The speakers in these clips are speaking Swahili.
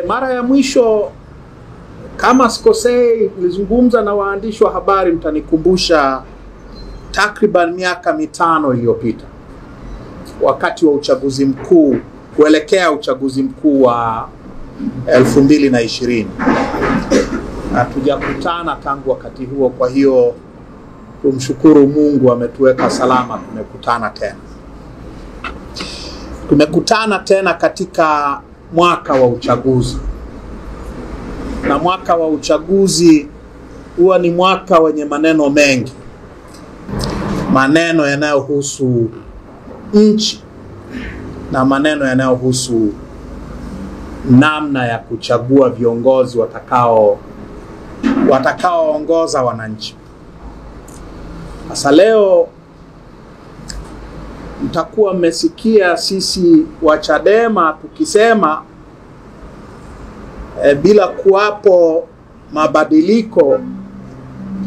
Mara ya mwisho kama sikosei nilizungumza na waandishi wa habari, mtanikumbusha, takriban miaka 5 iliyopita wakati wa uchaguzi mkuu, kuelekea uchaguzi mkuu wa 2020. Hatujakutana tangu wakati huo, kwa hiyo tumshukuru Mungu ametuweka salama, tumekutana tena. Tumekutana tena katika mwaka wa uchaguzi. Na mwaka wa uchaguzi huwa ni mwaka wenye maneno mengi. Maneno yanayohusu nchi na maneno yanayohusu namna ya kuchagua viongozi watakaoongoza wananchi. Sasa leo mtakuwa mmesikia sisi wa Chadema tukisema bila kuwapo mabadiliko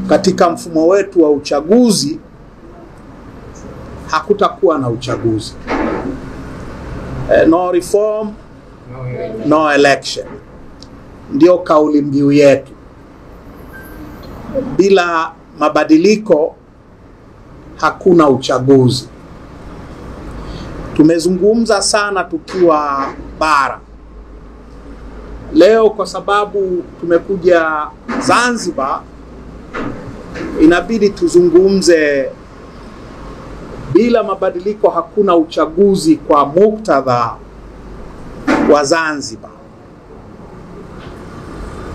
katika mfumo wetu wa uchaguzi hakutakuwa na uchaguzi. No reform, no election. Ndio kauli mbiu yetu. Bila mabadiliko hakuna uchaguzi. Tumezungumza sana tukiwa bara. Leo kwa sababu tumekuja Zanzibar, inabidi tuzungumze bila mabadiliko hakuna uchaguzi kwa muktadha wa Zanzibar,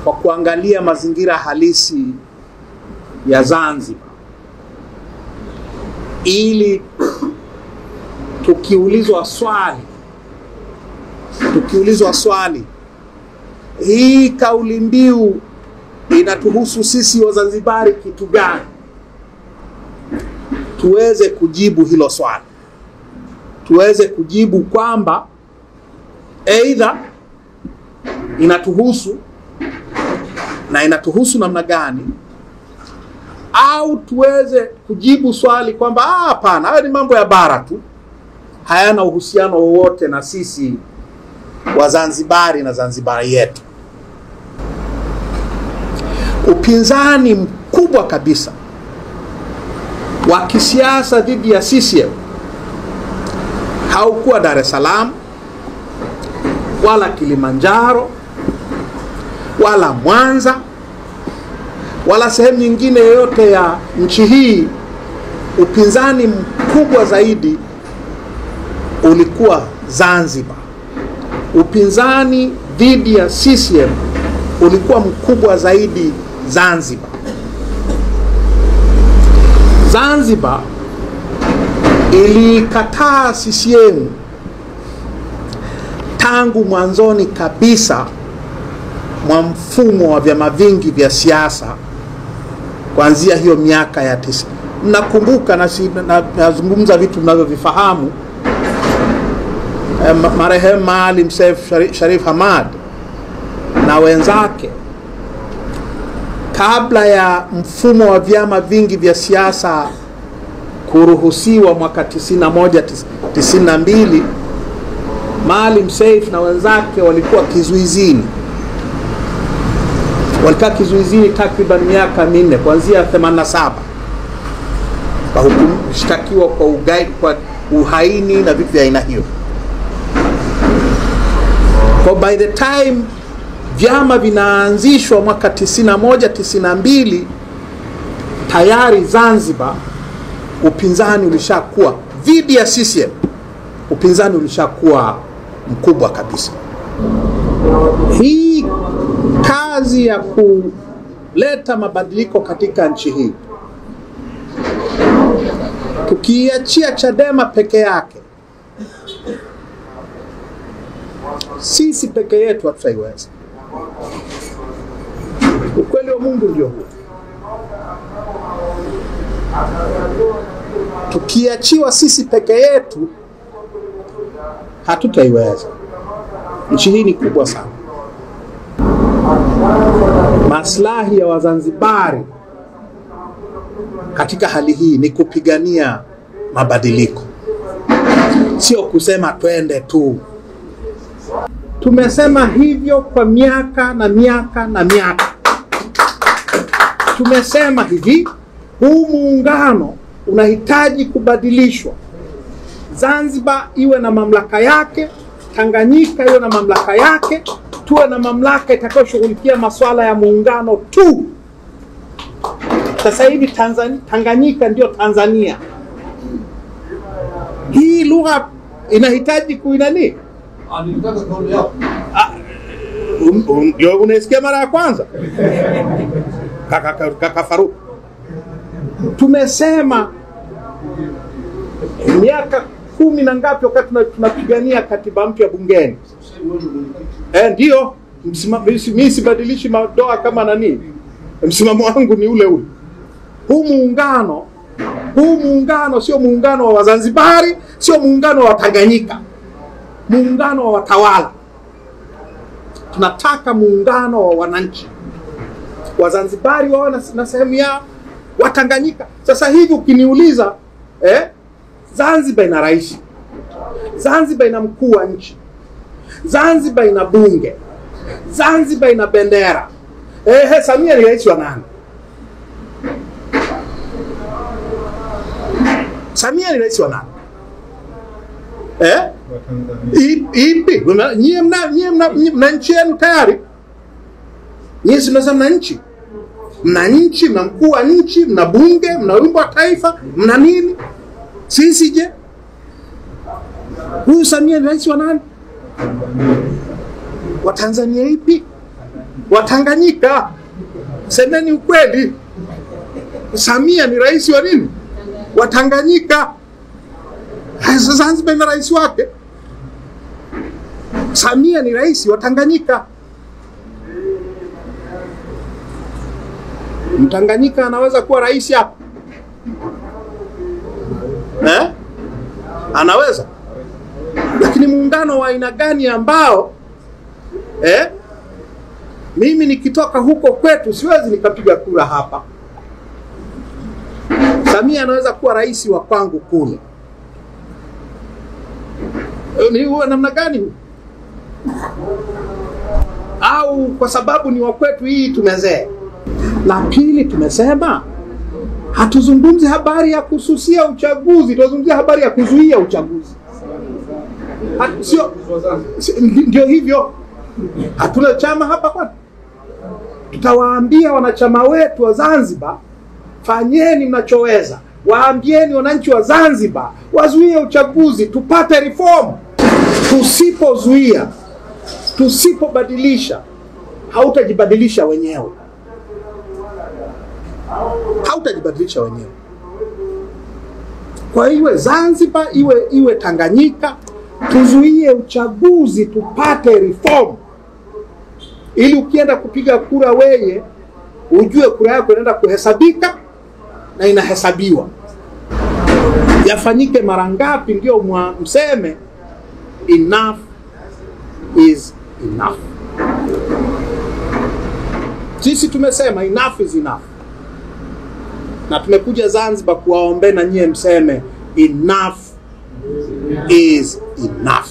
kwa kuangalia mazingira halisi ya Zanzibar, ili tukiulizwa swali hii kauli mbiu inatuhusu sisi Wazanzibari kitu gani, tuweze kujibu hilo swali. Tuweze kujibu kwamba either inatuhusu na inatuhusu namna gani, au tuweze kujibu swali kwamba hapana, hayo ni mambo ya bara tu, hayana uhusiano wowote na sisi Wazanzibari na Zanzibari yetu. Upinzani mkubwa kabisa wa kisiasa dhidi ya CCM haukuwa Dar es Salaam wala Kilimanjaro wala Mwanza wala sehemu nyingine yoyote ya nchi hii. Upinzani mkubwa zaidi ulikuwa Zanzibar. Upinzani dhidi ya CCM ulikuwa mkubwa zaidi Zanzibar. Zanzibar ilikataa CCM tangu mwanzoni kabisa mwa mfumo wa vyama vingi vya siasa, kuanzia hiyo miaka ya 90. Mnakumbuka, nazungumza vitu mnavyovifahamu. Marehemu Maalim Seif Sharif Hamad na wenzake, kabla ya mfumo wa vyama vingi vya siasa kuruhusiwa mwaka 91-92, Maalim Seif na wenzake walikuwa kizuizini. Walikaa kizuizini takriban miaka 4, kuanzia 87, kwa kushtakiwa kwa ugaidi, kwa uhaini na vitu vya aina hiyo. Kwa by the time vyama vinaanzishwa mwaka 91-92, tayari Zanzibar upinzani ulishakuwa dhidi ya CCM, upinzani ulishakuwa mkubwa kabisa. Hii kazi ya kuleta mabadiliko katika nchi hii, tukiachia Chadema peke yake, sisi peke yetu hatutaiweza. Ukweli wa Mungu ndio huo. Tukiachiwa sisi peke yetu hatutaiweza. Nchi hii ni kubwa sana. Maslahi ya Wazanzibari katika hali hii ni kupigania mabadiliko, sio kusema twende tu. Tumesema hivyo kwa miaka na miaka na miaka. Tumesema hivi, huu muungano unahitaji kubadilishwa. Zanzibar iwe na mamlaka yake, Tanganyika iwe na mamlaka yake, tuwe na mamlaka itakayoshughulikia masuala ya muungano tu. Sasa hivi Tanganyika ndio Tanzania. Hii lugha inahitaji kuinani? Ndio unasikia mara ya kwanza. Kaka Faruku. Tumesema miaka 10 na ngapi wakati tunapigania katiba mpya bungeni. Ndio mimi sibadilishi madoa kama nani. Msimamo wangu ni ule ule. Huu muungano sio muungano wa Wazanzibari, sio muungano wa Tanganyika. Muungano wa watawala. Tunataka muungano wa wananchi. Wazanzibari wao na sehemu yao, Watanganyika. Sasa hivi ukiniuliza, Zanzibar ina rais. Zanzibar ina mkuu wa nchi. Zanzibar ina bunge. Zanzibar ina bendera. Samia ni rais wa nani? Samia ni rais wa nani? Ipi? Nyie mna nchi yenu tayari? Nyie si mnasema nchi? Mna nchi, mna mkuu wa nchi, mna bunge, mna wimbo wa taifa, mna nini? Sisi je? Huyu Samia ni rais wa nani? Wa Tanzania ipi? Wa Tanganyika. Semeni ukweli. Samia ni rais wa nini? Wa Tanganyika. Zanzibar ina rais wake. Samia ni rais wa Tanganyika. Mtanganyika anaweza kuwa rais hapa? Anaweza. Lakini muungano wa aina gani ambao mimi nikitoka huko kwetu siwezi nikapiga kura hapa? Samia anaweza kuwa rais wa kwangu kule. Ni huwa namna gani? Au kwa sababu ni wa kwetu hii tumezee? La pili, tumesema hatuzungumzi habari ya kususia uchaguzi, tunazungumzia habari ya kuzuia uchaguzi. Sio ndio hivyo? Hatuna chama hapa kwani? Tutawaambia wanachama wetu wa Zanzibar, fanyeni mnachoweza. Waambieni wananchi wa Zanzibar wazuie uchaguzi, tupate reform. Tusipozuia, tusipobadilisha, hautajibadilisha wenyewe. Hautajibadilisha wenyewe. Kwa hiyo Zanzibar iwe Tanganyika, tuzuie uchaguzi, tupate reform. Ili ukienda kupiga kura wewe ujue kura yako inaenda kuhesabika na inahesabiwa. Yafanyike mara ngapi ndio mseme enough is enough. Sisi tumesema enough is enough. Na tumekuja Zanzibar kuwaombe na nyie mseme enough is enough.